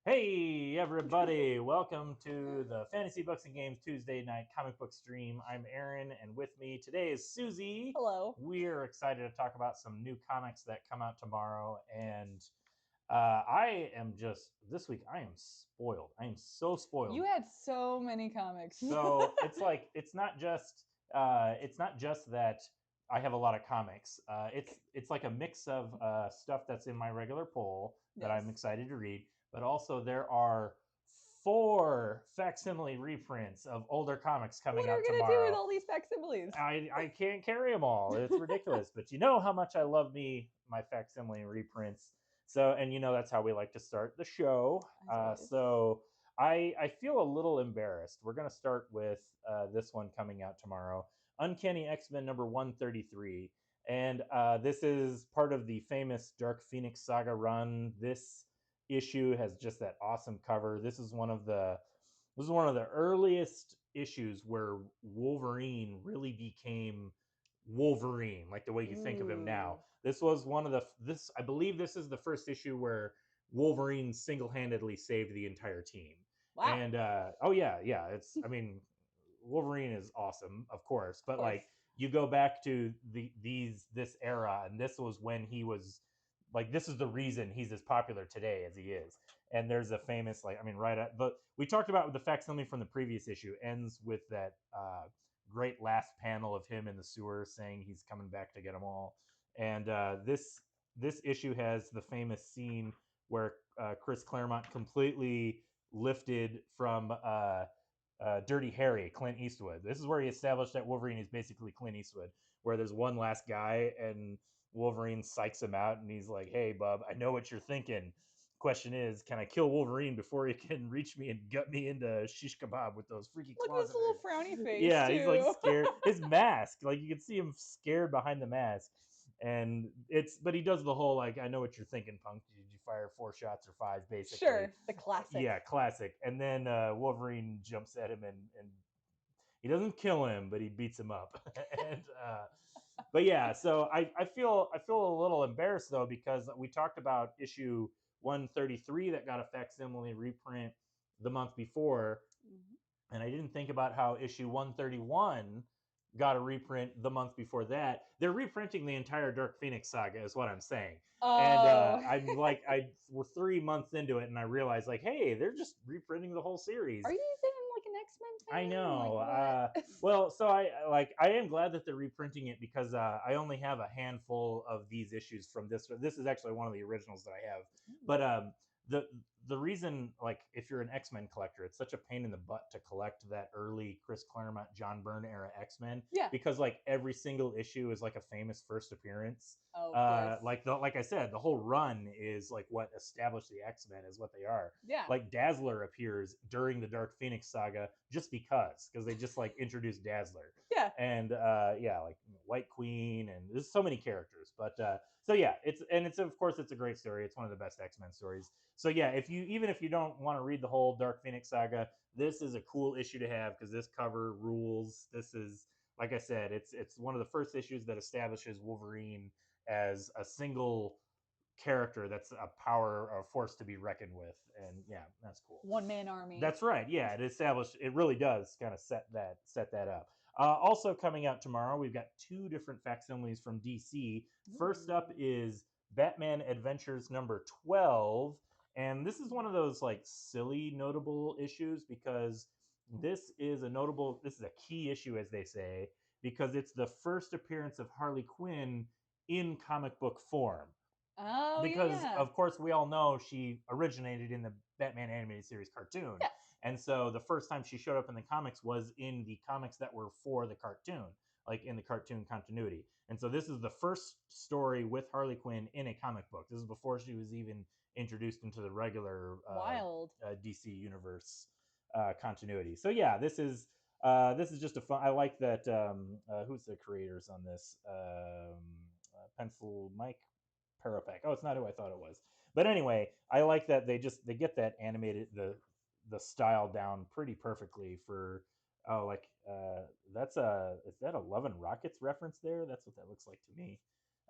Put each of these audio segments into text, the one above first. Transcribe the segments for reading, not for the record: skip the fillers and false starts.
Hey everybody, welcome to the Fantasy Books and Games Tuesday night comic book stream. I'm Aaron, and with me today is Susie. Hello. We're excited to talk about some new comics that come out tomorrow, and I am just this week. I am spoiled. I am so You spoiled. had so many comics. So it's like it's not just that I have a lot of comics. It's like a mix of stuff that's in my regular poll that I'm Yes. excited to read, but also there are four facsimile reprints of older comics coming What are out we gonna do with tomorrow. all these facsimiles? I can't carry them all. It's ridiculous, but you know how much I love me my facsimile reprints. So, and you know that's how we like to start the show. As always. So I feel a little embarrassed. We're gonna start with this one coming out tomorrow, Uncanny X Men number 133, and this is part of the famous Dark Phoenix saga run. This issue has just that awesome cover. This is one of the earliest issues where Wolverine really became Wolverine, like the way you think of him now. Ooh. This was one of the this I believe this is the first issue where Wolverine single-handedly saved the entire team. Wow. And oh yeah, yeah, it's I mean Wolverine is awesome, of course, Of but course. like you go back to this era, and this was when he was like this is the reason he's as popular today as he is. And there's a famous like I mean right at but we talked about the facsimile from the previous issue ends with that great last panel of him in the sewer saying he's coming back to get them all. And this issue has the famous scene where Chris Claremont completely lifted from Dirty Harry, Clint Eastwood. This is where he established that Wolverine is basically Clint Eastwood, where there's one last guy and Wolverine psychs him out and he's like, "Hey, bub, I know what you're thinking. Question is, can I kill Wolverine before he can reach me and gut me into shish kebab with those freaky Look at claws his of little his?" frowny face Yeah, he's like too. scared. His mask, like you can see him scared behind the mask, and but he does the whole like, "I know what you're thinking, punk. Did you fire 4 shots or five?" Basically, Sure, the classic. yeah, classic. And then Wolverine jumps at him and he doesn't kill him, but he beats him up. And but yeah, so I feel a little embarrassed though because we talked about issue 133 that got a facsimile reprint the month before, Mhm. and I didn't think about how issue 131 got a reprint the month before that. They're reprinting the entire Dark Phoenix saga, is what I'm saying. And Oh. I'm like, we're 3 months into it, and I realized, like, hey, they're just reprinting the whole Are series. you even like an X-Men I fan? Like know. what? Well, so I am glad that they're reprinting it because I only have a handful of these issues from this. This is actually one of the originals that I have. But the reason, like, if you're an X Men collector, it's such a pain in the butt to collect that early Chris Claremont, John Byrne era X Men Yeah. because like every single issue is like a famous first appearance. Oh, of course. Like I said, the whole run is like what established the X Men is what they are. Yeah. Like Dazzler appears during the Dark Phoenix saga just because they just like introduced Dazzler. Yeah. And yeah, like White Queen, and there's so many characters. But so yeah, it's of course it's a great story. It's one of the best X Men stories. So yeah, if you even if you don't want to read the whole Dark Phoenix saga, this is a cool issue to have because this cover rules. This is like I said, it's one of the first issues that establishes Wolverine as a single character that's a power or a force to be reckoned with. And yeah, that's cool. One man army. That's right. Yeah, it really does kind of set that up. Also coming out tomorrow, we've got two different facsimiles from DC. First up Ooh. is Batman Adventures number 12, and this is one of those like silly notable issues because this is a key issue as they say because it's the first appearance of Harley Quinn in comic book form Oh because yeah. of course we all know she originated in the Batman animated series cartoon. Yes. And so the first time she showed up in the comics was in the comics that were for the cartoon, like in the cartoon continuity. And so this is the first story with Harley Quinn in a comic book. This is before she was even introduced into the regular Wild. DC universe continuity. So yeah, this is just a fun. I like that. Who's the creators on this? Pencil Mike Parapek. Oh, it's not who I thought it was. But anyway, I like that they get that animated the style down pretty perfectly for that's a is that a Love and Rockets reference there? That's what that looks like to me.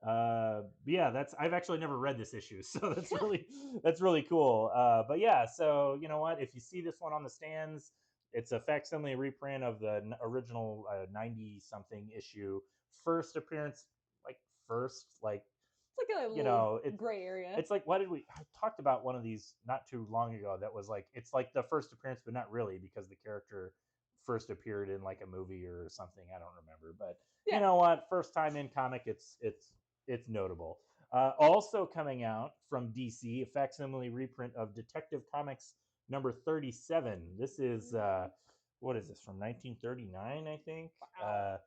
Yeah, I've actually never read this issue, so that's really cool. But yeah, so you know what? If you see this one on the stands, it's a facsimile reprint of the original 90 something issue, first appearance, like first, like It's like a you little know, gray area. it's like, why did I talked about one of these not too long ago that was like, it's like the first appearance, but not really, because the character first appeared in like a movie or something. I don't remember, but you Yeah. know what? First time in comic, it's notable. Also coming out from DC, a facsimile reprint of Detective Comics number 37. This is what is this, from 1939, I think. Wow.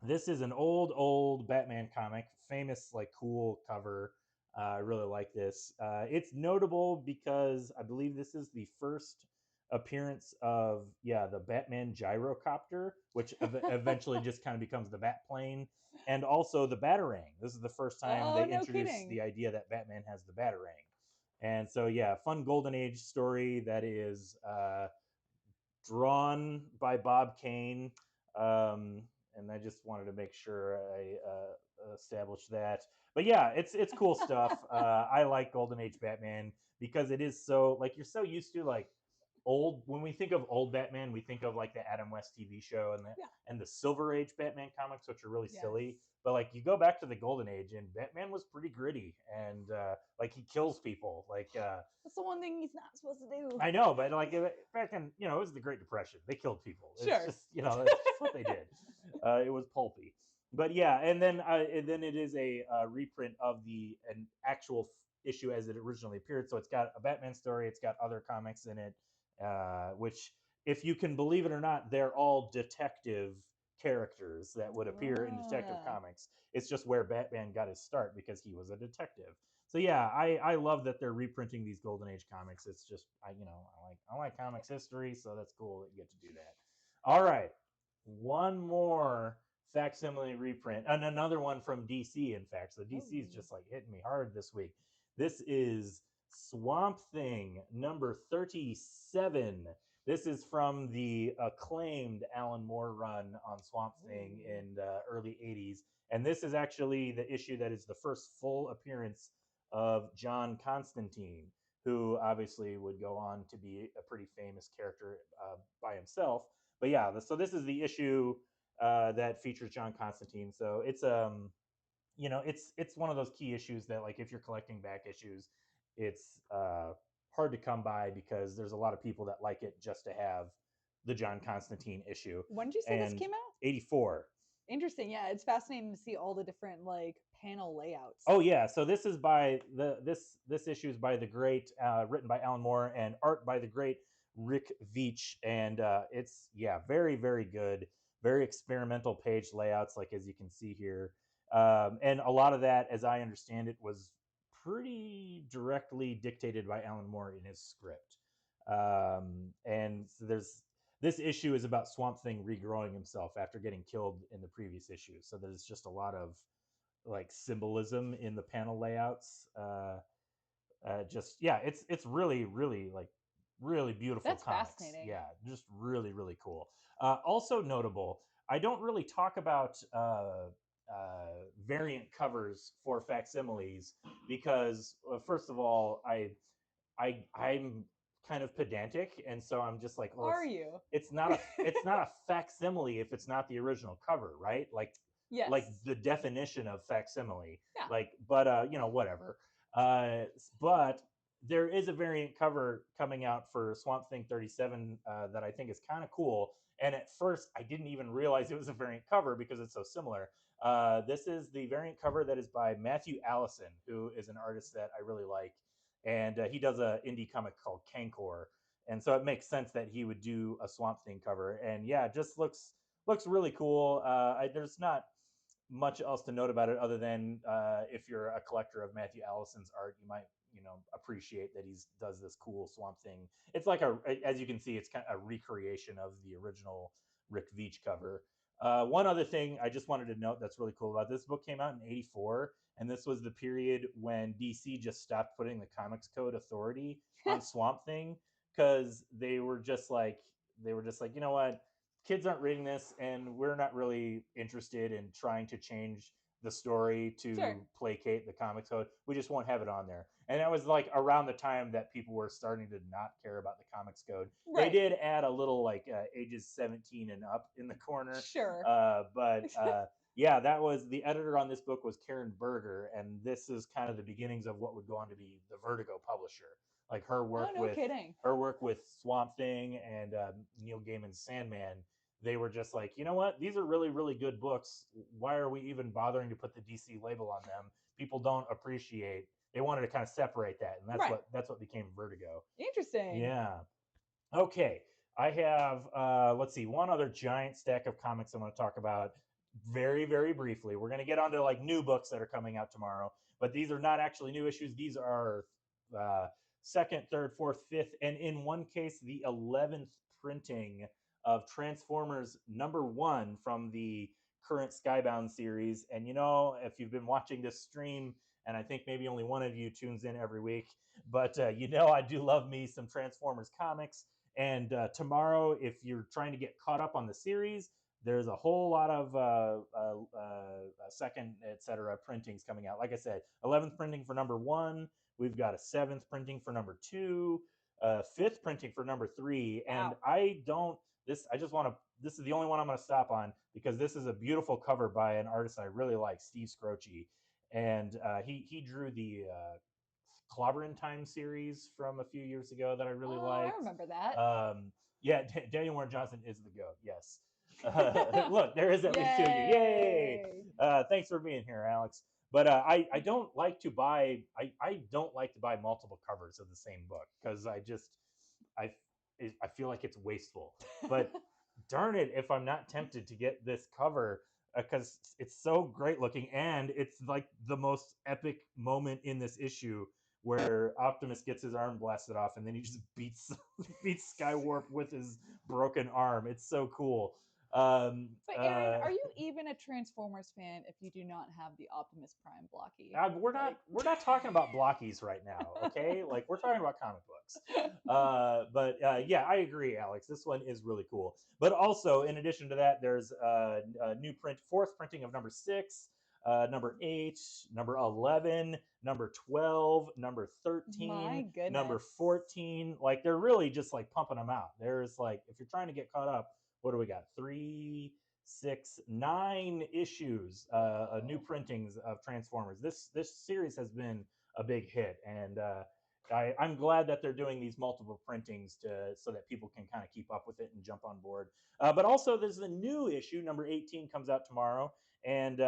This is an old Batman comic, famous, like, cool cover. I really like this. It's notable because I believe this is the first appearance of, yeah, the Batman gyrocopter, which eventually just kind of becomes the Bat plane, and also the Batarang. This is the first time Oh, they no introduced kidding. the idea that Batman has the Batarang. And so, yeah, fun Golden Age story that is drawn by Bob Kane. Um, and I just wanted to make sure I established that. But yeah, it's cool stuff. I like Golden Age Batman because it is so, like, you're so used to, like, old, when we think of old Batman, we think of like the Adam West TV show Yeah. and the Silver Age Batman comics, which are really Yes. silly. But like, you go back to the Golden Age, and Batman was pretty gritty, and like, he kills people. Like, That's the one thing he's not supposed to do. I know, but like, back in, it was the Great Depression. They killed people. It's Sure. just, that's just what they did. It was pulpy, but yeah, and then it is a reprint of an actual issue as it originally appeared. So it's got a Batman story. It's got other comics in it, which, if you can believe it or not, they're all detective characters that would appear in Detective Ah. Comics. It's just where Batman got his start, because he was a detective. So yeah, I love that they're reprinting these Golden Age comics. It's just, I like comics history, so that's cool that you get to do that. All right, one more facsimile reprint, and another one from DC. In fact, so DC is just like hitting me hard this week. This is Swamp Thing number 37. This is from the acclaimed Alan Moore run on Swamp Thing in the early 80s. And this is actually the issue that is the first full appearance of John Constantine, who obviously would go on to be a pretty famous character by himself. But yeah, so this is the issue that features John Constantine. So it's one of those key issues that, like, if you're collecting back issues, it's hard to come by, because there's a lot of people that like it just to have the John Constantine issue. When did you say this And came out? 84. Interesting. Yeah, it's fascinating to see all the different like panel layouts. Oh yeah, so this is by this issue is by the great, written by Alan Moore and art by the great Rick Veitch, and it's, yeah, very very good, very experimental page layouts, like as you can see here, and a lot of that, as I understand it, was pretty directly dictated by Alan Moore in his script, and so this issue is about Swamp Thing regrowing himself after getting killed in the previous issue, so there's just a lot of, like, symbolism in the panel layouts. Just, yeah, it's really really, like, really beautiful. That's comics. fascinating. Yeah, just really really cool. Also notable. I don't really talk about variant covers for facsimiles because, first of all, I'm kind of pedantic, and so I'm just like, well, Are you? it's not a it's not a facsimile if it's not the original cover, right? Yes. Like the definition of facsimile. Yeah. Like, but whatever. But there is a variant cover coming out for Swamp Thing 37 that I think is kind of cool. And at first, I didn't even realize it was a variant cover because it's so similar. This is the variant cover that is by Matthew Allison, who is an artist that I really like, and he does an indie comic called Kankor, and so it makes sense that he would do a Swamp Thing cover. And yeah, it just looks really cool. There's not much else to note about it other than, if you're a collector of Matthew Allison's art, you might appreciate that he does this cool Swamp Thing. It's like as you can see, it's kind of a recreation of the original Rick Veitch cover. One other thing I just wanted to note that's really cool about this book, came out in '84, and this was the period when DC just stopped putting the Comics Code Authority on Swamp Thing, because they were just like, you know what, kids aren't reading this, and we're not really interested in trying to change the story to Sure. placate the comics code. We just won't have it on there. And that was like around the time that people were starting to not care about the comics code. They Right. did add a little like ages 17 and up in the corner, Sure. but yeah, that was the editor on this book was Karen Berger, and this is kind of the beginnings of what would go on to be the Vertigo publisher. Like Oh, no kidding. her work with Swamp Thing and Neil Gaiman's Sandman. They were just like, you know what? These are really, really good books. Why are we even bothering to put the DC label on them? People don't appreciate. They wanted to kind of separate that, and Right. that's what became Vertigo. Interesting. Yeah. Okay. I have let's see, one other giant stack of comics I'm going to talk about very, very briefly. We're going to get onto like new books that are coming out tomorrow, but these are not actually new issues. These are uh, second, third, fourth, fifth, and in one case, the 11th printing of Transformers #1 from the current Skybound series. And you know, if you've been watching this stream, and I think maybe only one of you tunes in every week, but you know, I do love me some Transformers comics. And tomorrow, if you're trying to get caught up on the series, there's a whole lot of second, etc. printings coming out. Like I said, 11th printing for #1. We've got a 7th printing for #2, 5th printing for #3. And Wow. I don't, this, I just want to, this is the only one I'm going to stop on because this is a beautiful cover by an artist I really like, Steve Scroce. And he drew the Clobberin' Time series from a few years ago that I really Oh, I liked. remember that. Yeah, Daniel Warren Johnson is the GOAT. Yes. Look, there is at least two of you. Yay! Yay. Thanks for being here, Alex. But I don't like to buy I don't like to buy multiple covers of the same book because I I feel like it's wasteful. But darn it, if I'm not tempted to get this cover because it's so great looking and it's like the most epic moment in this issue where Optimus gets his arm blasted off and then he just beats Skywarp with his broken arm. It's so cool. Um, But Aaron, are you even a Transformers fan if you do not have the Optimus Prime blocky? we're not talking about blockies right now, okay? Like we're talking about comic books. But yeah, I agree, Alex. This one is really cool. But also, in addition to that, there's a new print, fourth printing of #6, #8, #11, #12, My #13, goodness. #14. Like they're really just like pumping them out. There's like if you're trying to get caught up, what do we got? 3, 6, 9 issues, new printings of Transformers. This series has been a big hit, and I'm glad that they're doing these multiple printings to so that people can kind of keep up with it and jump on board. But also, there's a new issue, #18, comes out tomorrow, and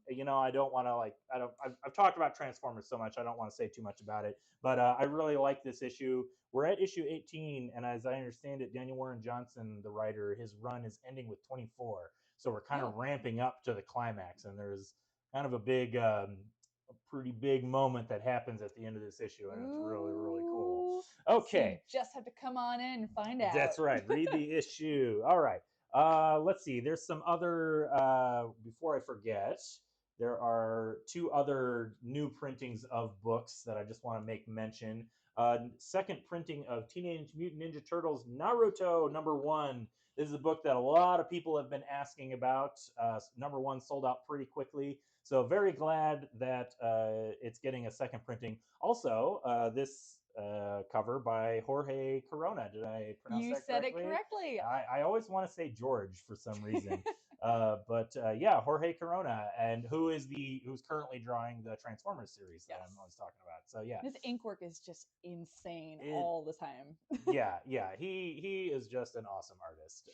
you know, I don't want to like I don't I've talked about Transformers so much, I don't want to say too much about it, but I really like this issue. We're at issue 18, and as I understand it, Daniel Warren Johnson, the writer, his run is ending with 24. So we're kind of Oh. ramping up to the climax, and there's kind of a big, a pretty big moment that happens at the end of this issue, and it's really, really cool. Ooh. So you Okay, just have to come on in and find out. that's right. Read the issue. All right. Let's see. There's some other. Before I forget, there are two other new printings of books that I just want to make mention. Second printing of Teenage Mutant Ninja Turtles Naruto #1. This is a book that a lot of people have been asking about. #1 sold out pretty quickly, so very glad that it's getting a second printing. Also, this cover by Jorge Corona. Did I pronounce You that said it correctly? correctly. I always want to say George for some reason. But yeah, Jorge Corona, and who's currently drawing the Transformers series that Yes. I was talking about. So yeah, His ink work is just insane It- all the time. yeah, he is just an awesome artist.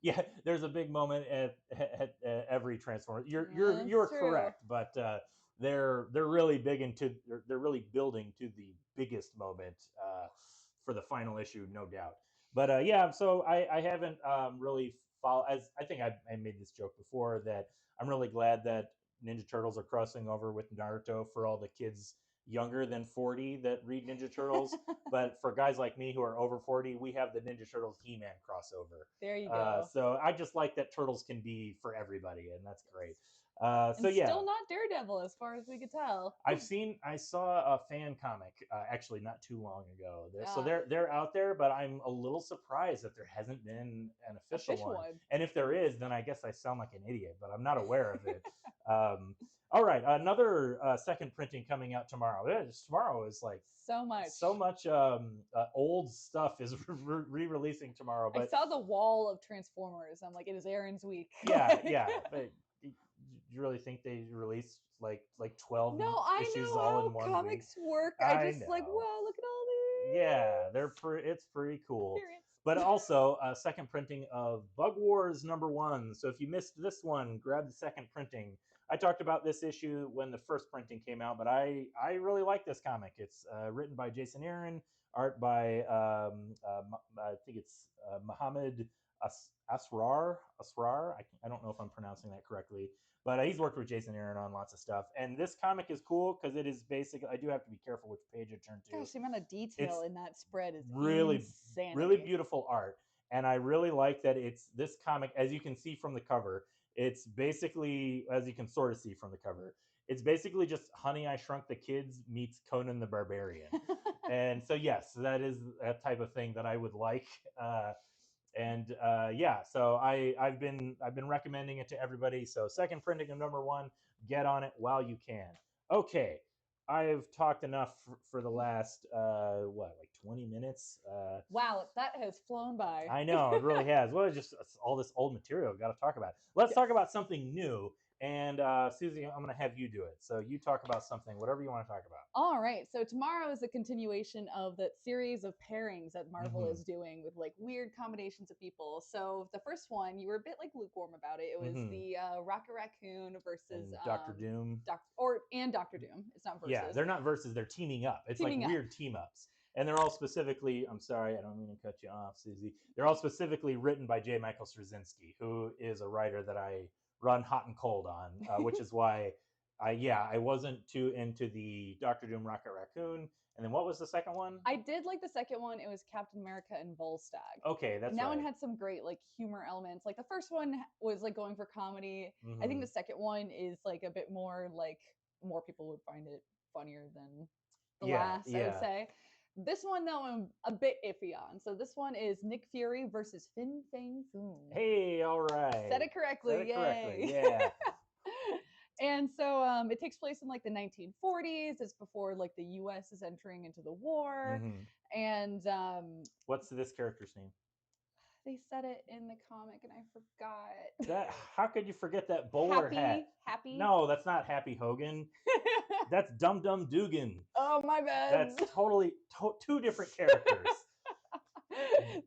Yeah, there's a big moment at every Transformers. You're That's true. correct, but they're really big into they're really building to the biggest moment for the final issue, no doubt. But yeah, so I haven't really followed. As I think I made this joke before that I'm really glad that Ninja Turtles are crossing over with Naruto for all the kids younger than 40 that read Ninja Turtles. But for guys like me who are over 40, we have the Ninja Turtles He-Man crossover. There you go. So I just like that Turtles can be for everybody, and that's great. So And yeah, still not Daredevil as far as we could tell. I saw a fan comic actually not too long ago. So Ah, they're out there, but I'm a little surprised that there hasn't been an official official one. one. And if there is, then I guess I sound like an idiot, but I'm not aware of it. All right, another second printing coming out tomorrow. Tomorrow is like So much. so much old stuff is re-releasing tomorrow. I But saw the wall of Transformers. I'm like, it is Aaron's week. yeah, Like- yeah. But you really think they released like 12 No, I issues know all how in one comics week? work. I I just like, know. wow, look at all these. Yeah, it's pretty cool. Experience. But also a second printing of Bug Wars #1. So if you missed this one, grab the second printing. I talked about this issue when the first printing came out, but I really like this comic. It's written by Jason Aaron, art by I think it's Mohammed Asrar. I don't know if I'm pronouncing that correctly, but he's worked with Jason Aaron on lots of stuff. And this comic is cool because it is basically. I do have to be careful which page I turn to. Gosh, the amount of detail in that spread is really insanity. really beautiful art, and I really like that it's this comic. As you can see from the cover, it's basically, as you can sort of see from the cover, it's basically just Honey, I Shrunk the Kids meets Conan the Barbarian. And so yes, that is a type of thing that I would like. Yeah, so I've been recommending it to everybody. So second printing of #1, get on it while you can. Okay, I've talked enough for the last like 20 minutes. Wow, that has flown by. I know it really has. Well, it's just all this old material. Got to talk about. Let's talk about something new. And Susie, I'm going to have you do it. So you talk about something, whatever you want to talk about. All right. So tomorrow is a continuation of that series of pairings that Marvel Mhm. is doing with like weird combinations of people. So the first one, you were a bit like lukewarm about it. It was Mhm. the Rocket Raccoon versus And Doctor Doom. Doctor Doom. It's not versus. Yeah, they're not versus. They're teaming up. It's Teaming like up. weird team ups, and they're all specifically. I'm sorry, I don't mean to cut you off, Susie. They're all specifically written by J. Michael Straczynski, who is a writer that I run hot and cold on, which is why I wasn't too into the Doctor Doom Rocket Raccoon. And then what was the second one? I did like the second one. It was Captain America and Volstagg. Okay, that's and that right. one had some great like humor elements. Like the first one was like going for comedy. I think Mhm. the second one is like a bit more like more people would find it funnier than the last, I would say. This one though I'm a bit iffy on. So this one is Nick Fury versus Fin Fang Foom. Hey, all right. Said it correctly. Said it Yay. correctly. Yeah. And so it takes place in like the 1940s. It's before like the U.S. is entering into the war. Mhm. And What's this character's name? they said it in the comic and I forgot. That how could you forget that bowler hat? Happy. No, that's not Happy Hogan. That's Dum Dum Dugan. Oh my bad. That's totally two different characters.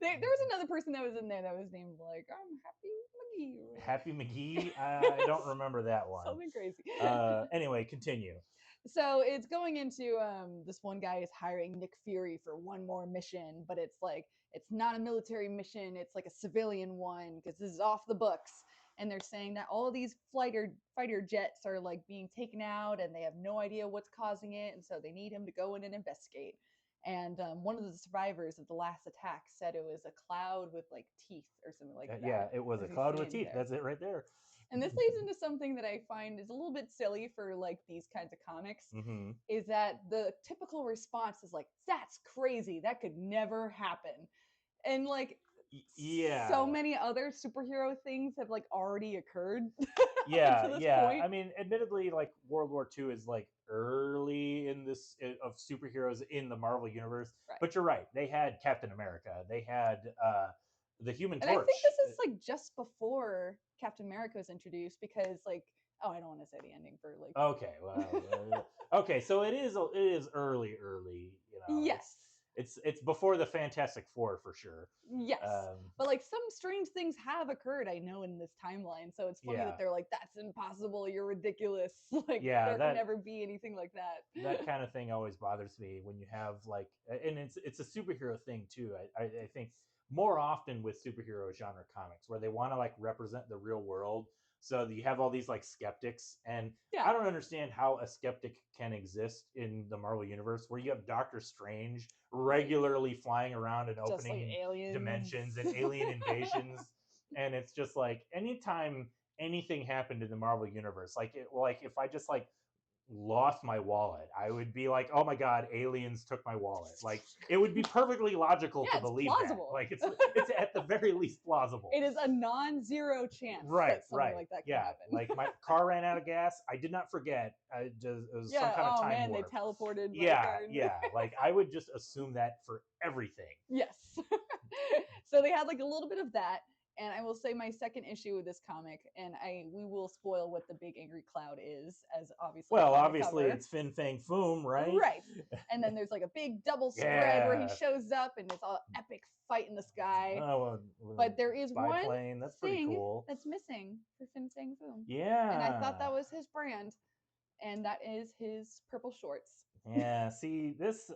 There was another person that was in there that was named like I'm Happy McGee. Happy McGee. I don't remember that one. Something crazy. Anyway, continue. So it's going into this one guy is hiring Nick Fury for one more mission, but it's like it's not a military mission, it's like a civilian one because this is off the books. And they're saying that all these fighter jets are like being taken out and they have no idea what's causing it, and so they need him to go in and investigate. And one of the survivors of the last attack said it was a cloud with like teeth or something like that. Yeah, it was a as he's cloud with standing teeth. there. That's it right there. And this leads into something that I find is a little bit silly for like these kinds of comics, Mm-hmm. is that the typical response is like, that's crazy, that could never happen. And like Yeah. so many other superhero things have like already occurred. Yeah, to this yeah. point. I mean, admittedly, like World War II is like early in this of superheroes in the Marvel universe. Right. But you're right. They had Captain America. They had the Human And Torch. I think this is like just before Captain America was introduced because like I don't want to say the ending for like Okay, well, okay, so it is early, you know. yes. It's before the Fantastic Four for sure. Yes. But like some strange things have occurred, I know, in this timeline. So it's funny that they're like, that's impossible, you're ridiculous. Like there can never be anything like that. That kind of thing always bothers me when you have like, and it's a superhero thing too. I think more often with superhero genre comics where they want to like represent the real world. So you have all these like skeptics, and I don't understand how a skeptic can exist in the Marvel universe where you have Doctor Strange regularly flying around and opening like dimensions and alien invasions. And it's just like anytime anything happened in the Marvel universe, like if I just like lost my wallet, I would be like, oh my god, aliens took my wallet. Like it would be perfectly logical to Yeah, it's believe that. plausible. Like it's at the very least plausible. It is a non-zero chance Right, that something right. like that could Yeah, happen. like my car ran out of gas. I did not forget. I just it was some Yeah. kind of Oh time man, they warp. teleported my Yeah, car. yeah. Like I would just assume that for everything. Yes. So they had like a little bit of that. And I will say my second issue with this comic, and we will spoil what the big angry cloud is, as obviously it's Well, on the obviously cover. it's Fin Fang Foom, right? Right. And then there's like a big double spread where he Yeah. shows up and it's all epic fight in the sky. Oh, But there is one biplane. That's pretty thing cool. that's missing for Fin Fang Foom. Yeah. And I thought that was his brand. And that is his purple shorts. Yeah. See, this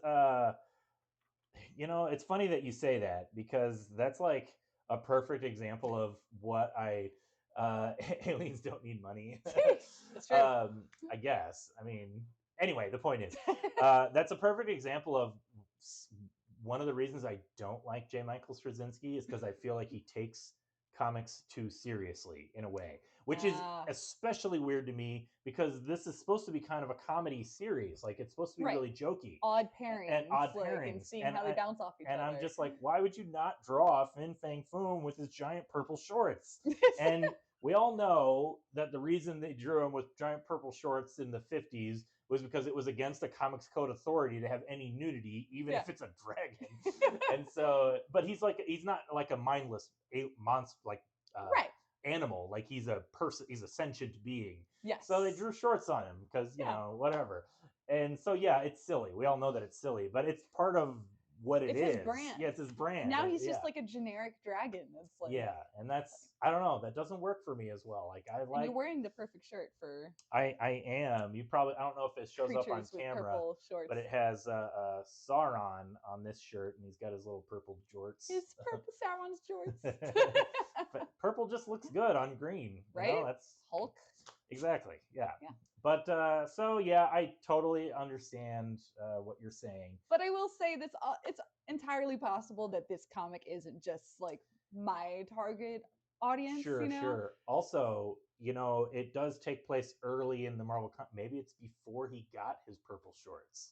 it's funny that you say that because that's like a perfect example of what aliens don't need money. That's true. I guess. I mean, anyway, the point is, that's a perfect example of one of the reasons I don't like J. Michael Straczynski is because I feel like he takes comics too seriously in a way, which is especially weird to me because this is supposed to be kind of a comedy series. Like it's supposed to be Right. really jokey. Odd pairings. And odd like, pairings. And seeing how they bounce off each and other. I'm just like, why would you not draw Fin Fang Foom with his giant purple shorts? And we all know that the reason they drew him with giant purple shorts in the 50s was because it was against the Comics Code Authority to have any nudity, even if it's a dragon. And so, but he's not like a mindless monster, like right. animal. Like he's a person, he's a sentient being. Yes. So they drew shorts on him because, you know, whatever. And so, yeah, it's silly. We all know that it's silly, but it's part of what it is. It's his brand. Yeah, it's his brand. Now he's just like a generic dragon. That's like and that's I don't know. That doesn't work for me as well. Like I like. And you're wearing the perfect shirt for. I am. You probably I don't know if it shows up on camera, but it has Sauron on this shirt, and he's got his little purple jorts. His purple Sauron's jorts. But purple just looks good on green, right? You know, that's Hulk. Exactly. Yeah. But so yeah, I totally understand what you're saying. But I will say this: it's entirely possible that this comic isn't just like my target audience. Sure, you know? Sure. Also, it does take place early in the Marvel. Maybe it's before he got his purple shorts.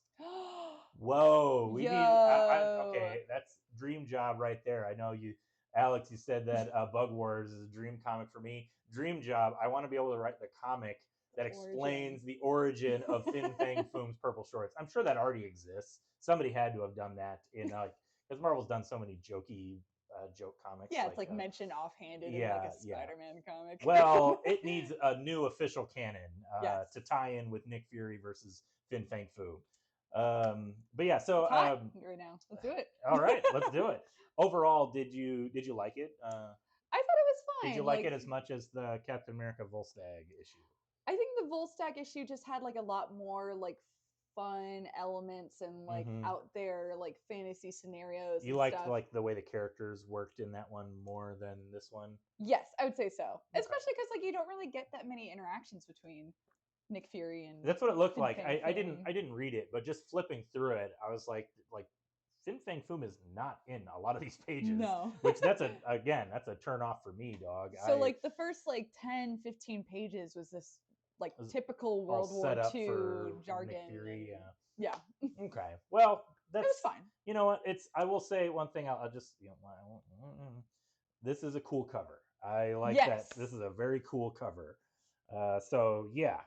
Whoa, we need. Okay, that's dream job right there. I know you, Alex. You said that Bug Wars is a dream comic for me. Dream job. I want to be able to write the comic that explains the origin of Fin Fang Foom's purple shorts. I'm sure that already exists. Somebody had to have done that in because Marvel's done so many jokey joke comics. Yeah, it's like mentioned offhanded in like a Spider-Man comic. Well, it needs a new official canon to tie in with Nick Fury versus Fin Fang Foom. But yeah, so right now, let's do it. All right, let's do it. Overall, did you like it? I thought it was fine. Did you like it as much as the Captain America Volstagg issue? I think the Volstagg issue just had like a lot more like fun elements and like out there like fantasy scenarios. You liked like the way the characters worked in that one more than this one? Yes, I would say so. Okay. Especially because like you don't really get that many interactions between Nick Fury and. That's what it looked like. I didn't read it, but just flipping through it, I was like Fin Fang Foom is not in a lot of these pages. No. Which that's a turn off for me, dog. So like the first like 10, 15 pages was this like typical World War II jargon. Nick Fury, yeah. Okay. Well, it was fine. You know what? I will say one thing. I'll just this is a cool cover. I like that. This is a very cool cover. So yeah.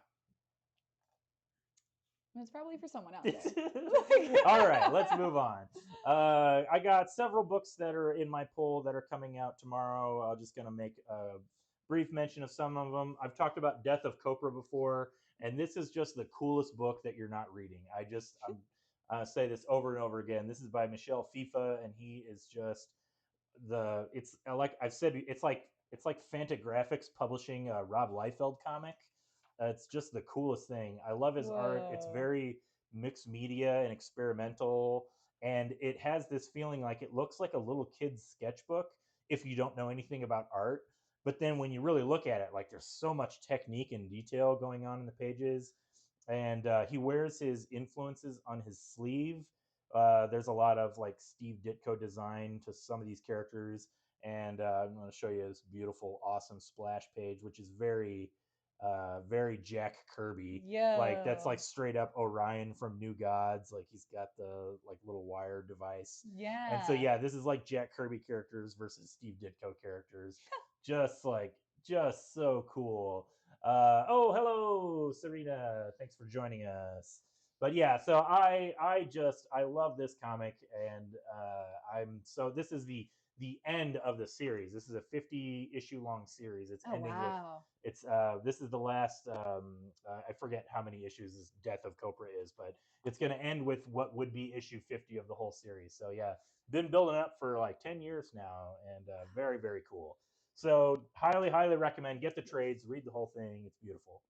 It's probably for someone out there. All right, let's move on. I got several books that are in my poll that are coming out tomorrow. I'm just going to make a brief mention of some of them. I've talked about Death of Copra before, and this is just the coolest book that you're not reading. I say this over and over again. This is by Michel FIFA, and he is just it's like I've said, it's like Fantagraphics publishing a Rob Liefeld comic. It's just the coolest thing. I love his art. It's very mixed media and experimental. And it has this feeling like it looks like a little kid's sketchbook if you don't know anything about art. But then when you really look at it, like there's so much technique and detail going on in the pages. And he wears his influences on his sleeve, There's a lot of like Steve Ditko design to some of these characters, and I'm going to show you this beautiful, awesome splash page, which is very Jack Kirby. Like that's Yo. like straight up Orion from New Gods. Like he's got the like little wire device, and so Yeah. yeah, this is like Jack Kirby characters versus Steve Ditko characters. Just like just so cool. Oh, hello, Serena. Thanks for joining us. But yeah, so I love this comic, and I'm so this is the end of the series. This is a 50 issue long series. It's Oh ending with wow. it's this is the last I forget how many issues this Death of Copra is, but it's going to end with what would be issue 50 of the whole series. So yeah, been building up for like 10 years now, and very cool. So highly recommend, get the trades, read the whole thing. It's beautiful.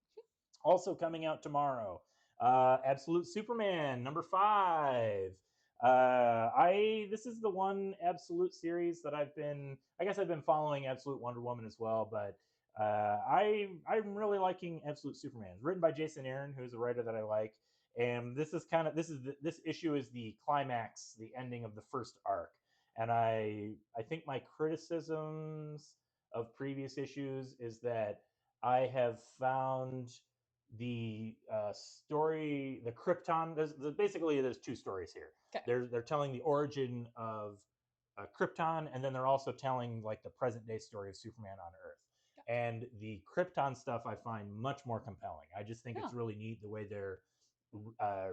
Also coming out tomorrow, Absolute Superman #5. I This is the one Absolute series that I guess I've been following Absolute Wonder Woman as well, but I'm really liking Absolute Superman. It's written by Jason Aaron, who's a writer that I like, and this issue is the climax, the ending of the first arc, and I think my criticisms of previous issues is that I have found the story, the Krypton. Basically there's two stories here. Okay. They're telling the origin of Krypton, and then they're also telling like the present day story of Superman on Earth. And the Krypton stuff I find much more compelling. I just think it's really neat the way they're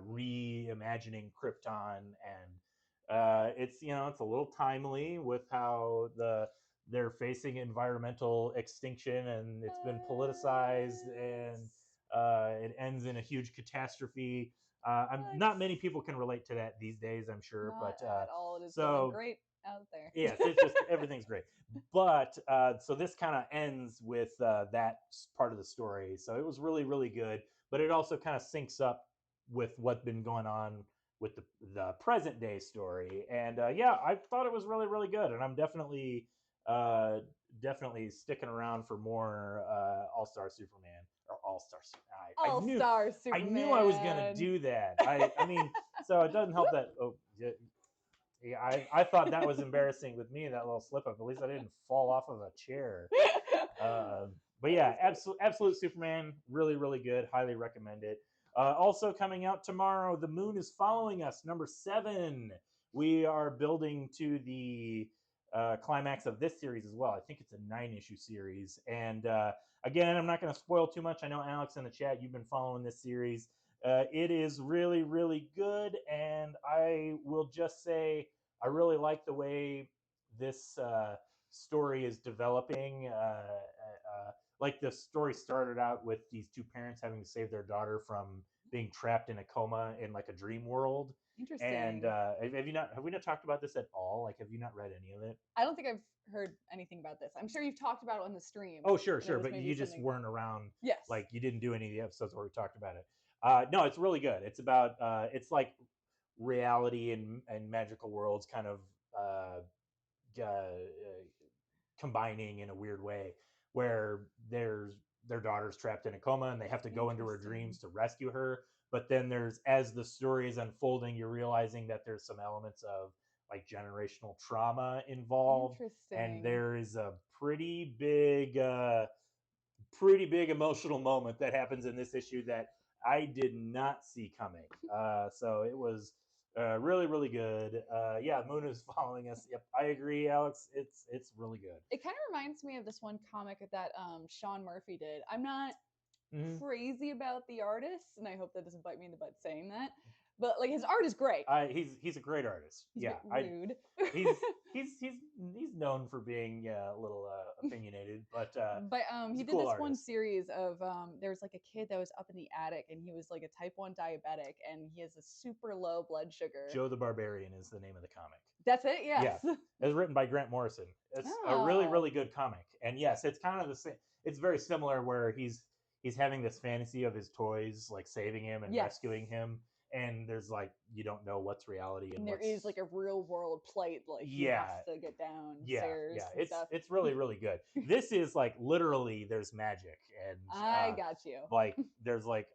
reimagining Krypton, and it's it's a little timely with how they're facing environmental extinction, and it's been politicized, and it ends in a huge catastrophe. Not many people can relate to that these days, I'm sure, Not but at all. It is going so great out there. yes, it's just everything's great. But so this kind of ends with that part of the story. So it was really good, but it also kind of syncs up with what's been going on with the present day story. And yeah, I thought it was really good, and I'm uh, definitely sticking around for more All Star Superman or All Star. All Star I Superman. knew I was gonna do that. I mean, so it doesn't help that. Oh, yeah, I thought that was embarrassing with me, that little slip up. At least I didn't fall off of a chair. But yeah, absolute Superman, really good. Highly recommend it. Also coming out tomorrow, The Moon is Following Us, #7. We are building to the climax of this series as well. I think it's a 9-issue series, and again, I'm not going to spoil too much. I know Alex in the chat, you've been following this series. It is really good, and I will just say I really like the way this story is developing. Like the story started out with these two parents having to save their daughter from being trapped in a coma in like a dream world. Interesting. And have we not talked about this at all? Like, have you not read any of it? I don't think I've heard anything about this. I'm sure you've talked about it on the stream. Oh, sure, but you just weren't around. Yes. Like you didn't do any of the episodes where we talked about it. No, it's really good. It's about it's like reality and magical worlds kind of combining in a weird way, where their daughter's trapped in a coma and they have to go into her dreams to rescue her. But then as the story is unfolding, you're realizing that there's some elements of like generational trauma involved, and there is a pretty big emotional moment that happens in this issue that I did not see coming. So it was really good. Yeah, Moon is Following Us. Yep, I agree, Alex. It's really good. It kind of reminds me of this one comic that Sean Murphy did. I'm not crazy about the artist, and I hope that doesn't bite me in the butt saying that. But like his art is great. He's a great artist. He's yeah, rude. He's known for being a little opinionated, but he did cool this artist. one series of there was like a kid that was up in the attic, and he was like a type 1 diabetic, and he has a super low blood sugar. Joe the Barbarian is the name of the comic. That's it. Yes. Yeah, it's written by Grant Morrison. It's a really good comic, and yes, it's kind of the same. It's very similar, where he's having this fantasy of his toys like saving him and rescuing him. And there's like, you don't know what's reality, and there is like a real world plight, like he has to get downstairs. It's really good. This is like literally there's magic, and I got you. Like there's like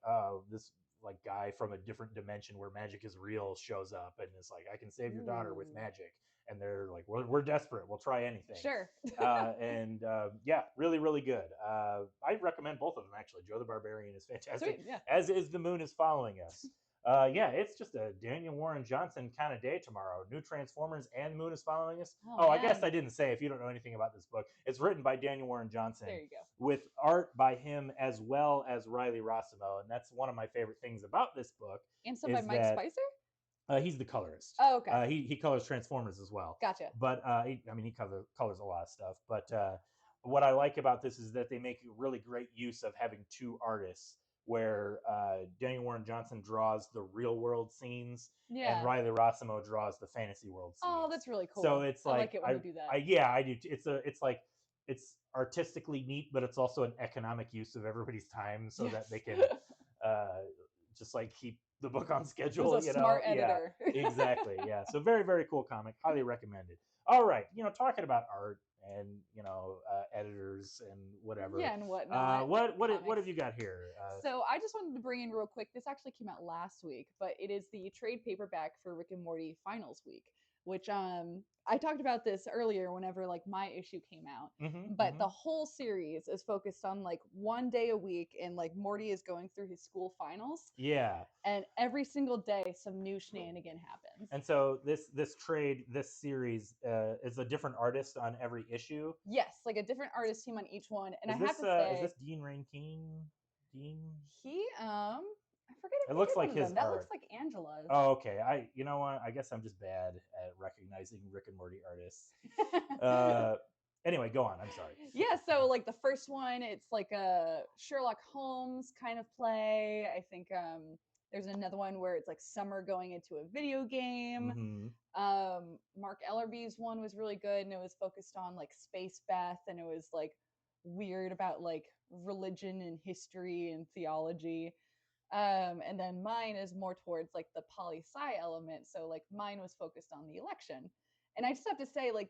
this like guy from a different dimension where magic is real shows up and is like, I can save your daughter with Ooh. magic, and they're like, we're desperate, we'll try anything. Sure. And yeah, really, really good. I recommend both of them actually. Joe the Barbarian is fantastic, Sweet. Yeah. as is The Moon is Following Us. Yeah, it's just a Daniel Warren Johnson kind of day tomorrow. New Transformers and Moon is Following Us. Oh, Oh, I guess man. I didn't say, if you don't know anything about this book, it's written by Daniel Warren Johnson There you go. with art by him as well as Riley Rossimo. And that's one of my favorite things about this book. And some by Is Mike that Spicer? he's the colorist. Oh, okay. He colors Transformers as well. Gotcha. But he colors a lot of stuff. But what I like about this is that they make really great use of having two artists, where Daniel Warren Johnson draws the real world scenes, Yeah. and Riley Rossimo draws the fantasy world scenes. Oh, that's really cool. So it's I like, like it when you do that. yeah, I do. It's like, it's artistically neat, but it's also an economic use of everybody's time, so that they can just like keep the book on schedule. He's a smart editor. Yeah, exactly. Yeah. So very, very cool comic. Highly recommended. All right. Talking about art and editors and whatever. Yeah, and whatnot. What have you got here? So I just wanted to bring in real quick. This actually came out last week, but it is the trade paperback for Rick and Morty Finals Week, which I talked about this earlier whenever like my issue came out. But the whole series is focused on like one day a week, and like Morty is going through his school finals. Yeah. And every single day some new shenanigan happens. And so this series is a different artist on every issue. Yes, like a different artist team on each one. And is I this, have to say, is this Dean Rankine? Dean? He I forget if it looks like his them. That art. looks like Angela's. Oh, okay. You know what? I guess I'm just bad at recognizing Rick and Morty artists. Anyway, go on. I'm sorry. Yeah, so like the first one, it's like a Sherlock Holmes kind of play. I think there's another one where it's like Summer going into a video game. Mark Ellerby's one was really good, and it was focused on like Space Beth, and it was like weird about like religion and history and theology. And then mine is more towards like the poli-sci element. So like mine was focused on the election. And I just have to say, like,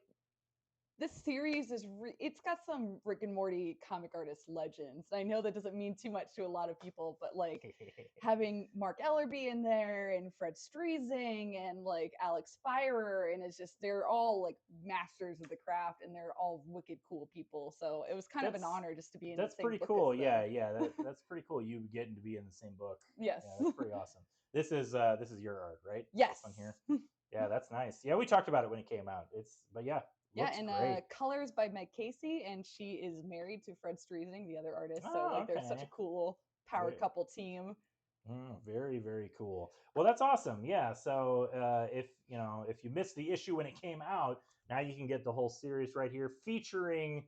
this series is it's got some Rick and Morty comic artist legends. I know that doesn't mean too much to a lot of people, but like having Mark Ellerby in there and Fred Streising and like Alex Firer, and it's just they're all like masters of the craft, and they're all wicked cool people. So it was kind of an honor just to be in. That's the same pretty book cool. as Yeah, that's pretty cool. You getting to be in the same book. Yes, yeah, that's pretty awesome. This is your art, right? Yes. On here. Yeah, that's nice. Yeah, we talked about it when it came out. But yeah. Yeah, and colors by Meg Casey, and she is married to Fred Streising, the other artist. So like, they're such a cool power couple team. Very, very cool. Well, that's awesome. Yeah. So if you missed the issue when it came out, now you can get the whole series right here, featuring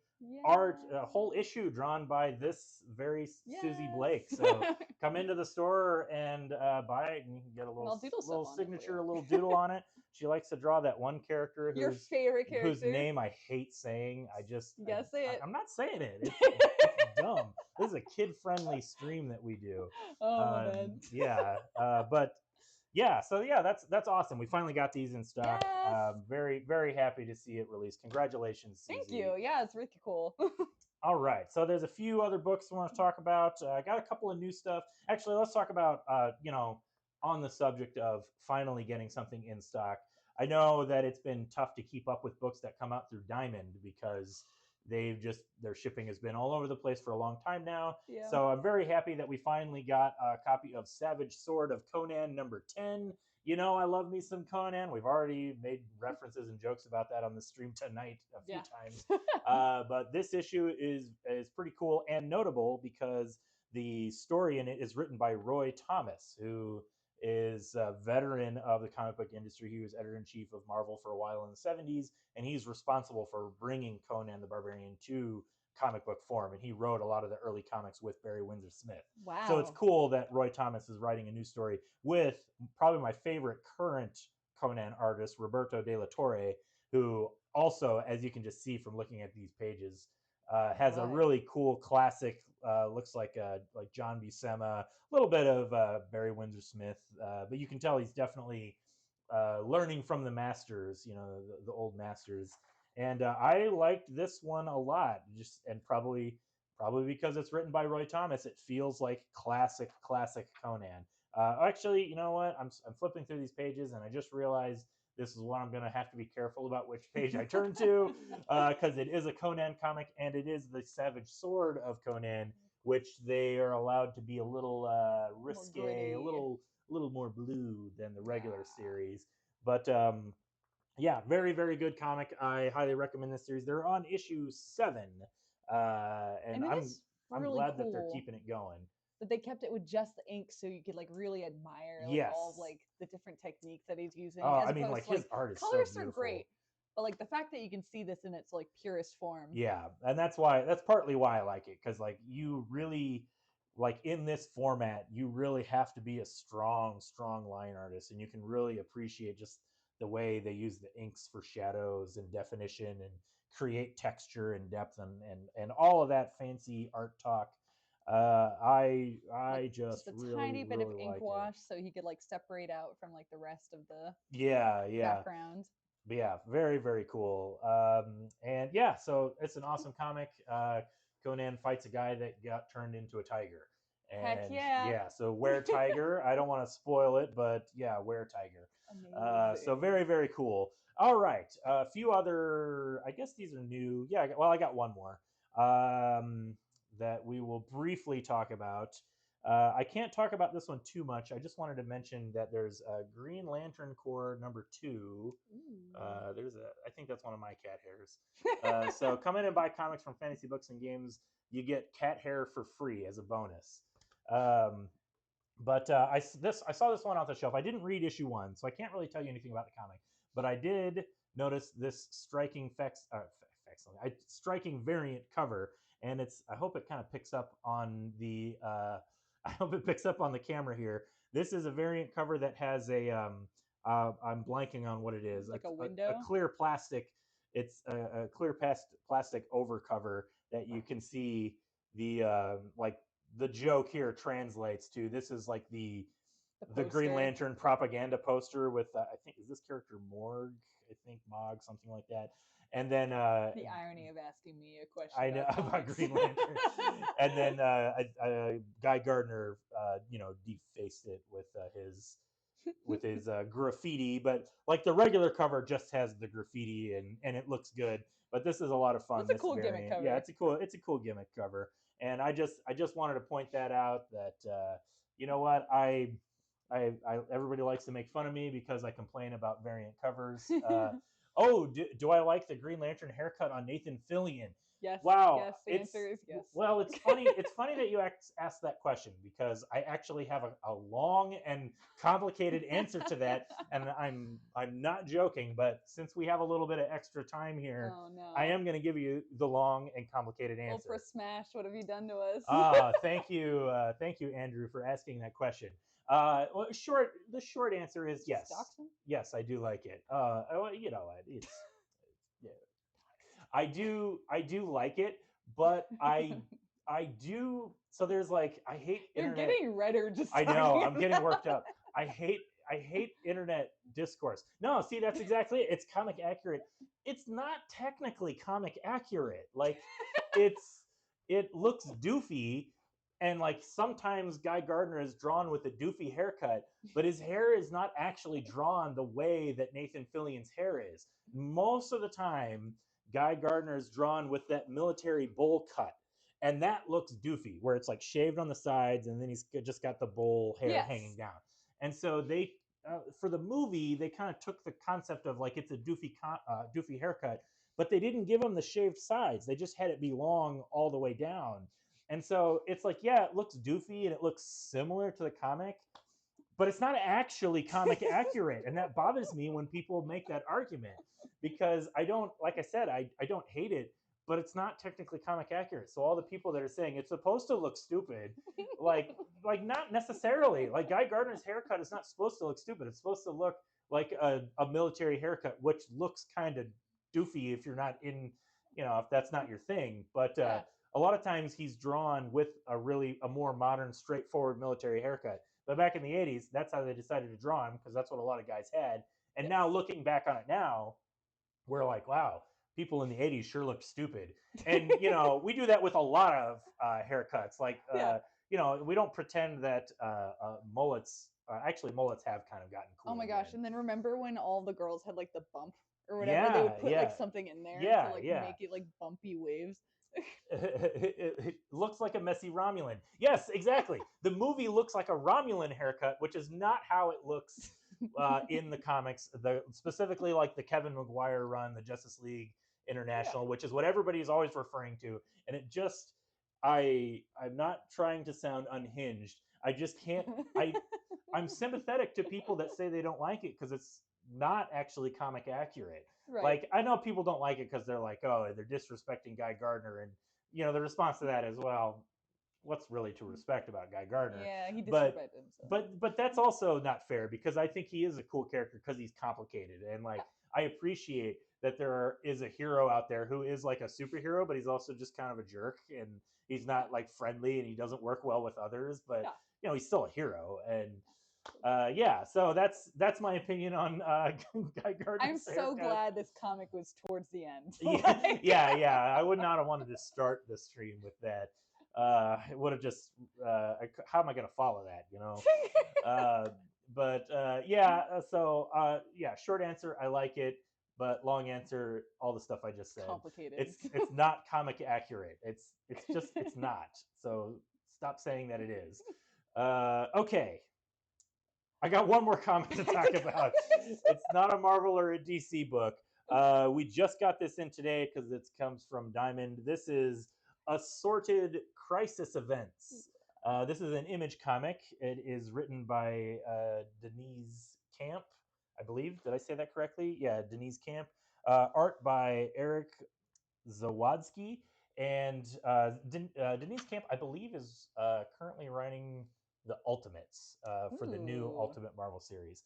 art, a whole issue drawn by this very Susie Blake. So come into the store and buy it, and you can get a little signature, a little doodle on it. She likes to draw that one character your favorite character, whose name I hate saying. You gotta say it. I'm not saying it. It's dumb. This is a kid-friendly stream that we do. Oh man. Yeah. But yeah. So yeah, that's awesome. We finally got these in stock. Yes. Very, very happy to see it released. Congratulations, Susie. Thank you. Yeah, it's really cool. All right. So there's a few other books I want to talk about. I got a couple of new stuff. Actually, let's talk about on the subject of finally getting something in stock. I know that it's been tough to keep up with books that come out through Diamond because their shipping has been all over the place for a long time now. Yeah. So I'm very happy that we finally got a copy of Savage Sword of Conan number 10. I love me some Conan. We've already made references and jokes about that on the stream tonight a few times. But this issue is pretty cool and notable because the story in it is written by Roy Thomas, who is a veteran of the comic book industry. He was editor-in-chief of Marvel for a while in the 70s, and he's responsible for bringing Conan the Barbarian to comic book form, and he wrote a lot of the early comics with Barry Windsor Smith. Wow. So it's cool that Roy Thomas is writing a new story with probably my favorite current Conan artist, Roberto De La Torre, who also, as you can just see from looking at these pages, has a really cool classic, looks like John Buscema, a little bit of Barry Windsor Smith, but you can tell he's definitely learning from the masters, the old masters. And I liked this one a lot, and probably because it's written by Roy Thomas, it feels like classic Conan. Actually, you know what? I'm flipping through these pages, and I just realized this is what I'm going to have to be careful about which page I turn to, because it is a Conan comic, and it is the Savage Sword of Conan, which they are allowed to be a little More risque, gritty. a little more blue than the regular Ah. series. But yeah, very very good comic. I highly recommend this series. They're on issue 7, and And it is I'm really glad that they're cool keeping it going. that they kept it with just the ink so you could like really admire like all of Yes. like the different techniques that he's using Oh, as I mean, opposed like to like his art is so colors are beautiful. great, but like the fact that you can see this in its like purest form. Yeah, and that's partly why I like it, because like you really like in this format, you really have to be a strong line artist, and you can really appreciate just the way they use the inks for shadows and definition and create texture and depth and all of that fancy art talk. Like I just just a really tiny bit of really ink like it. wash so he could like separate out from like the rest of the Yeah, yeah. background. But yeah, very very cool. And yeah, so it's an awesome comic. Conan fights a guy that got turned into a tiger, Heck and yeah. yeah, so where tiger. I don't want to spoil it, but yeah, where tiger. So Amazing. very very cool. All right, a few other. I guess these are new. Yeah, well, I got one more that we will briefly talk about. I can't talk about this one too much. I just wanted to mention that there's a Green Lantern Corps #2. Ooh. There's a, I think that's one of my cat hairs. So come in and buy comics from Fantasy Books and Games. You get cat hair for free as a bonus. Um, but I saw this one off the shelf. I didn't read issue 1, so I can't really tell you anything about the comic. But I did notice this striking variant cover, and it's. I hope it kind of picks up on the. I hope it picks up on the camera here. This is a variant cover that has a. I'm blanking on what it is. Like a A window. clear plastic. It's a clear plastic over cover that you can see the like the joke here translates to this is like The the Green poster. Lantern propaganda poster with I think is this character Morg, I think Mog, something like that, and then The irony of asking me a question I know about about comics. Green Lantern, and then Guy Gardner, defaced it with his graffiti, but like the regular cover just has the graffiti and it looks good. But this is a lot of fun. That's a This cool gimmick variant, yeah, cover. it's a cool gimmick cover, and I just wanted to point that out. That you know what everybody likes to make fun of me because I complain about variant covers. Oh, do I like the Green Lantern haircut on Nathan Fillion? Yes, Wow, yes. The it's answer is yes. well, it's funny. It's funny that you asked that question because I actually have a long and complicated answer to that, and I'm not joking. But since we have a little bit of extra time here, Oh I no. am going to give you the long and complicated Oprah answer. Smash, what have you done to us? Thank you, Andrew, for asking that question. Well, the short answer is Did you yes, stalk him? yes, I do like it. Well, you know what, it's yeah, I do like it, but I do. So there's like I hate You're internet. getting redder just I know talking I'm getting about worked up. I hate internet discourse. No, see that's exactly it. It's comic accurate. It's not technically comic accurate. Like it's it looks doofy, and like sometimes Guy Gardner is drawn with a doofy haircut, but his hair is not actually drawn the way that Nathan Fillion's hair is. Most of the time, Guy Gardner is drawn with that military bowl cut, and that looks doofy, where it's like shaved on the sides, and then he's just got the bowl hair hanging Yes. down. And so they, for the movie, they kind of took the concept of like it's a doofy haircut, but they didn't give him the shaved sides. They just had it be long all the way down. And so it's like, yeah, it looks doofy and it looks similar to the comic, but it's not actually comic accurate. And that bothers me when people make that argument because I don't, like I said, I don't hate it, but it's not technically comic accurate. So all the people that are saying it's supposed to look stupid, like, like not necessarily. Like Guy Gardner's haircut is not supposed to look stupid. It's supposed to look like a military haircut, which looks kind of doofy if you're not in, if that's not your thing. But Yeah. a lot of times he's drawn with a more modern, straightforward military haircut. But back in the 80s, that's how they decided to draw him because that's what a lot of guys had. And Yes. now looking back on it now, we're like, wow, people in the 80s sure looked stupid. And, we do that with a lot of haircuts. Like, Yeah. we don't pretend that mullets. Actually, mullets have kind of gotten Oh cool my gosh! again. And then remember when all the girls had like the bump or whatever? They Yeah, would put like yeah, something in there to yeah, like yeah. make it like bumpy waves. It looks like a messy Romulan. Yes, exactly. The movie looks like a Romulan haircut, which is not how it looks in the comics. Specifically like the Kevin Maguire run, the Justice League Yeah. International, which is what everybody is always referring to. And it just, I'm not trying to sound unhinged. I just can't. I I'm sympathetic to people that say they don't like it because it's not actually comic accurate. Right. Like I know people don't like it because they're like, oh, they're disrespecting Guy Gardner, and the response to that is, well, what's really to respect about Guy Gardner? Yeah, he But disrespected him. So but that's also not fair because I think he is a cool character because he's complicated, and like yeah, I appreciate that is a hero out there who is like a superhero, but he's also just kind of a jerk, and he's yeah, not like friendly, and he doesn't work well with others, but yeah. he's still a hero. And yeah, so that's my opinion on Guy I'm Gardner's so haircut. glad this comic was towards the end. Yeah, yeah. I would not have wanted to start the stream with that. It would have just. How am I going to follow that? Uh, but yeah. Yeah. Short answer, I like it. But long answer, all the stuff I just said. Complicated. It's not comic accurate. It's not. So stop saying that it is. Okay. I got one more comic to talk about. It's not a Marvel or a DC book. We just got this in today because it comes from Diamond. This is Assorted Crisis Events. This is an Image comic. It is written by Denise Camp, I believe. Did I say that correctly? Yeah, Denise Camp. Art by Eric Zawadzki. And Denise Camp, I believe, is currently writing the Ultimates for the new Ooh. Ultimate Marvel series,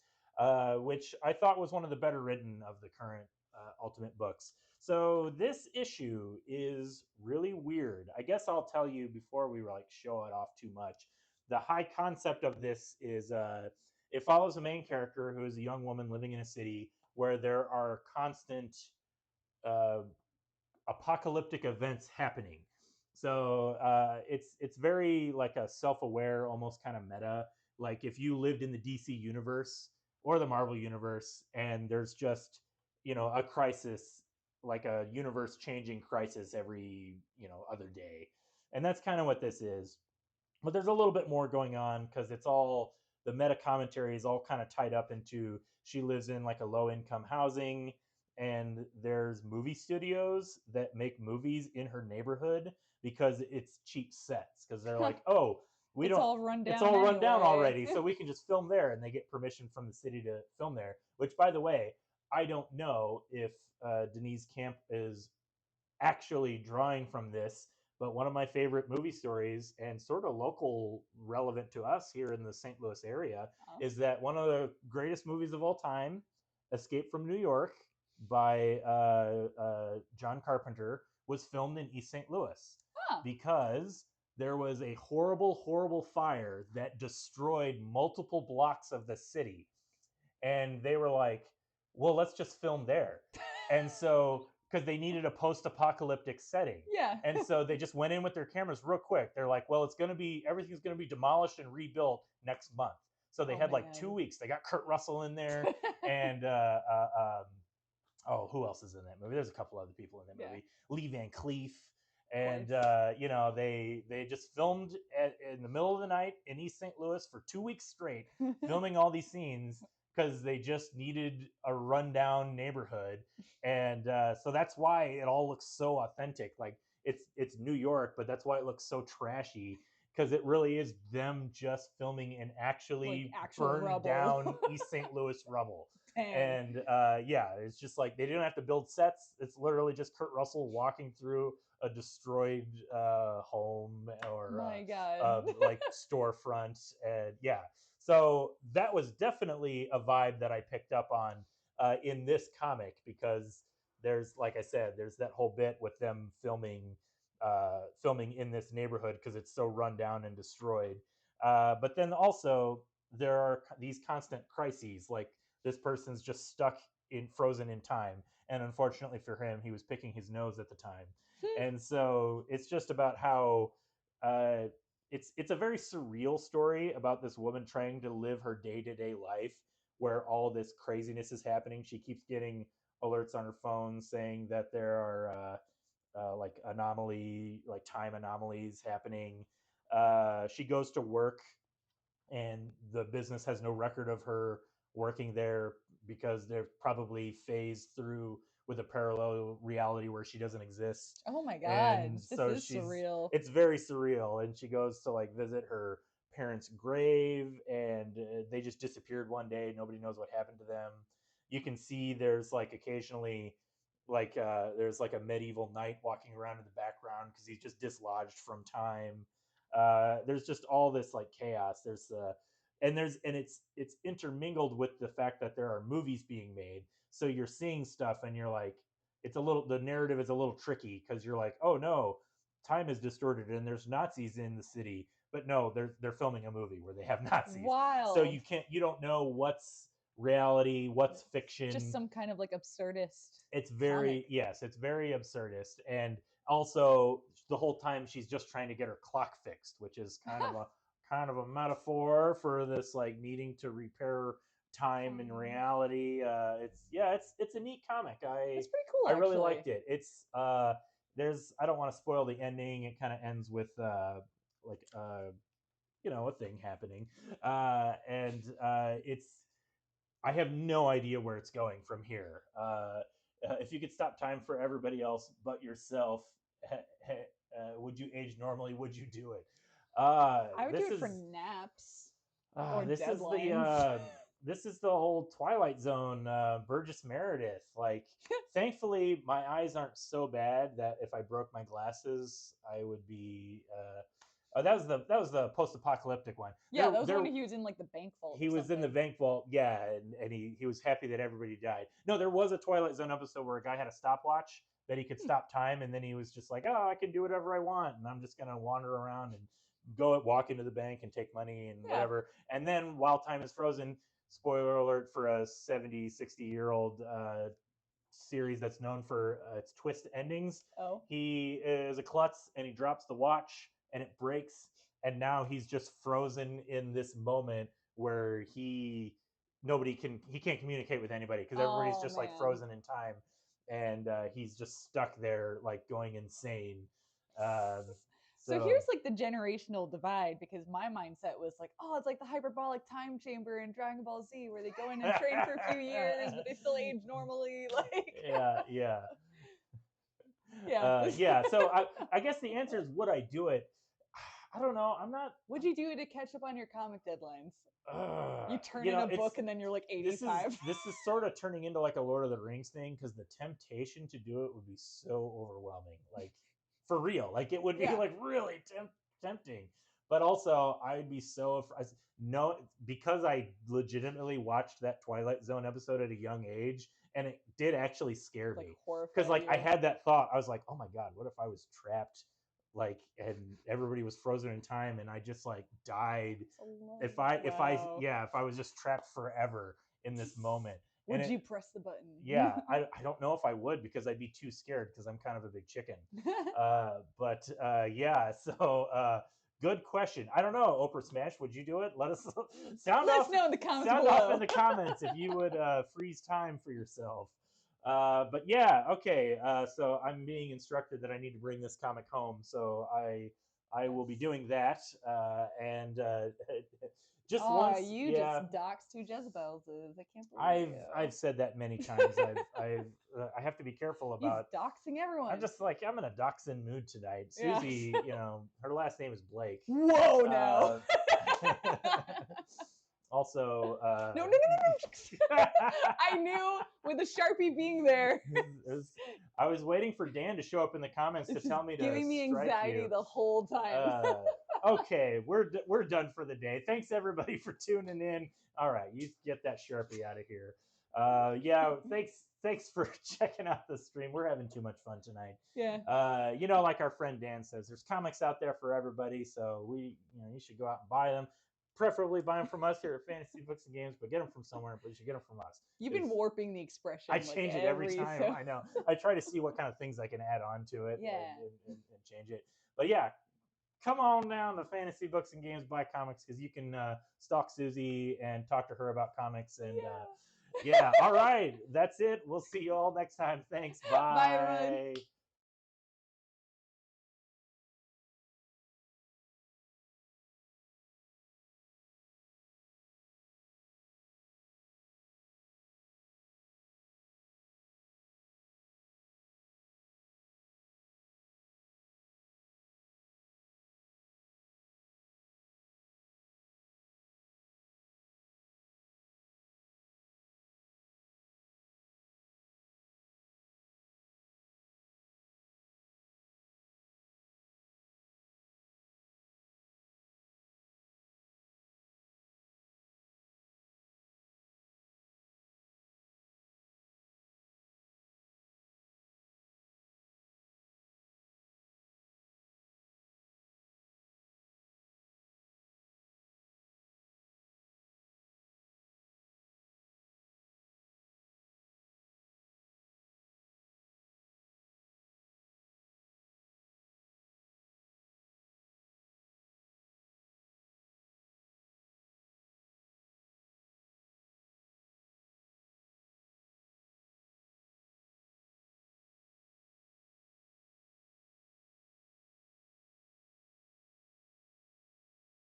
which I thought was one of the better written of the current Ultimate books. So this issue is really weird. I guess I'll tell you before we like show it off too much. The high concept of this is it follows a main character who is a young woman living in a city where there are constant uh, apocalyptic events happening. So it's very like a self-aware, almost kind of meta. Like if you lived in the DC universe or the Marvel universe, and there's just a crisis, like a universe-changing crisis every other day, and that's kind of what this is. But there's a little bit more going on because it's all the meta commentary is all kind of tied up into she lives in like a low income housing, and there's movie studios that make movies in her neighborhood because it's cheap sets because they're like, oh, we It's don't all run it's down all run down anyway. already, so we can just film there, and they get permission from the city to film there, which by the way, I don't know if Denise Camp is actually drawing from this, but one of my favorite movie stories and sort of local relevant to us here in the St. Louis area Oh. is that one of the greatest movies of all time, Escape from New York by John Carpenter, was filmed in East St. Louis Huh. because there was a horrible, horrible fire that destroyed multiple blocks of the city. And they were like, well, let's just film there. And so because they needed a post-apocalyptic setting. Yeah. And so they just went in with their cameras real quick. They're like, well, everything's going to be demolished and rebuilt next month. So they Oh, had like 2 man. weeks. They got Kurt Russell in there, and oh, who else is in that movie? There's a couple other people in that Yeah. movie. Lee Van Cleef, Of and course. they just filmed in the middle of the night in East St. Louis for 2 weeks straight, filming all these scenes because they just needed a rundown neighborhood, and so that's why it all looks so authentic. Like it's New York, but that's why it looks so trashy because it really is them just filming in Like actually actual burned rubble. down East St. Louis rubble. Dang. And yeah, it's just like they didn't have to build sets. It's literally just Kurt Russell walking through a destroyed home or My God. like storefront, and yeah, so that was definitely a vibe that I picked up on in this comic because there's, like I said, there's that whole bit with them filming in this neighborhood because it's so run down and destroyed. But then also there are these constant crises, like this person's just stuck in frozen in time, and unfortunately for him, he was picking his nose at the time, and so it's just about how it's a very surreal story about this woman trying to live her day-to-day life where all this craziness is happening. She keeps getting alerts on her phone saying that there are like like time anomalies happening. She goes to work and the business has no record of her working there because they're probably phased through with a parallel reality where she doesn't exist. Oh my god, And this so is she's surreal. it's very surreal, and she goes to like visit her parents' grave, and they just disappeared one day. Nobody knows what happened to them. You can see there's like occasionally there's like a medieval knight walking around in the background because he's just dislodged from time. There's just all this like chaos. It's intermingled with the fact that there are movies being made, so you're seeing stuff and you're like, the narrative is a little tricky because you're like, oh no, time is distorted and there's Nazis in the city, but no, they're filming a movie where they have Nazis, so Wild. you don't know what's reality, what's Just fiction. some kind of like absurdist It's comic. very, yes, it's very absurdist. And also the whole time she's just trying to get her clock fixed, which is kind of a metaphor for this like needing to repair time and Time. reality. It's a neat comic. i That's pretty cool, i really actually. liked it. There's, I don't want to spoil the ending. It kind of ends with like a thing happening. And it's I have no idea where it's going from here. If you could stop time for everybody else but yourself, would you age normally? Would you do it? I would do This it for is naps or this is the deadlines. this is the whole Twilight Zone. Burgess Meredith. Like, thankfully, my eyes aren't so bad that if I broke my glasses, I would be. Oh, that was the post-apocalyptic one. Yeah, There that was the there one he was in like the bank vault he or was in the something. bank vault, yeah, and he was happy that everybody died. No, there was a Twilight Zone episode where a guy had a stopwatch that he could Hmm. stop time, and then he was just like, "Oh, I can do whatever I want, and I'm just gonna wander around and walk into the bank and take money and Yeah. whatever." And then while time is frozen, spoiler alert for a 70, 60-year-old series that's known for its twist endings. Oh. He is a klutz and he drops the watch and it breaks, and now he's just frozen in this moment where he can't communicate with anybody because everybody's Oh just like man. frozen in time, and he's just stuck there like going insane. Um, So so here's like the generational divide because my mindset was like, oh, it's like the hyperbolic time chamber in Dragon Ball Z where they go in and train for a few years, but they still age normally. Like, yeah, yeah. yeah. Yeah, so I guess the answer is, would I do it? I don't know. I'm not. Would you do it to catch up on your comic deadlines? You turn You in know, a book and then you're like this is 85. this is sort of turning into like a Lord of the Rings thing because the temptation to do it would be so overwhelming. Like, for real, like it would be Yeah. like really tempting. But also, I'd be so no, because I legitimately watched that Twilight Zone episode at a young age, and it did actually scare Like me because horrify like I you. had that thought. I was like, oh my god, what if I was trapped? Like, and everybody was frozen in time and I just like died. Wow. If I was just trapped forever in this moment. And Would you press the button? yeah, I don't know if I would because I'd be too scared because I'm kind of a big chicken. But yeah, so good question. I don't know, Oprah Smash, would you do it? Let us sound Let us off know in the comments sound off in below. the comments if you would freeze time for yourself. But yeah, okay. So I'm being instructed that I need to bring this comic home, so I will be Yes. doing that. And just Oh, once, you yeah. just doxed two Jezebels. I can't believe I've you. said that many times. I have to be careful He's about. doxing I'm everyone. just like, I'm in a dachshund mood tonight. Yes. Susie, her last name is Blake. Whoa, no. Uh, also, No, no, no, no, no. I knew with the Sharpie being there, I was waiting for Dan to show up in the comments to it's just tell me to giving me strike anxiety you. the whole time. Okay, we're done for the day. Thanks everybody for tuning in. All right, you get that Sharpie out of here. Yeah, thanks for checking out the stream. We're having too much fun tonight. Yeah. Like our friend Dan says, there's comics out there for everybody, so you should go out and buy them. Preferably buy them from us here at Fantasy Books and Games, but get them from somewhere, but you should get them from us. You've been warping the expression I like change it every every time. so. I know. I try to see what kind of things I can add on to it Yeah. and change it. But yeah, come on down to Fantasy Books and Games Buy Comics because you can stalk Susie and talk to her about comics. And yeah, all right, that's it. We'll see you all next time. Thanks. Bye, everyone. Bye.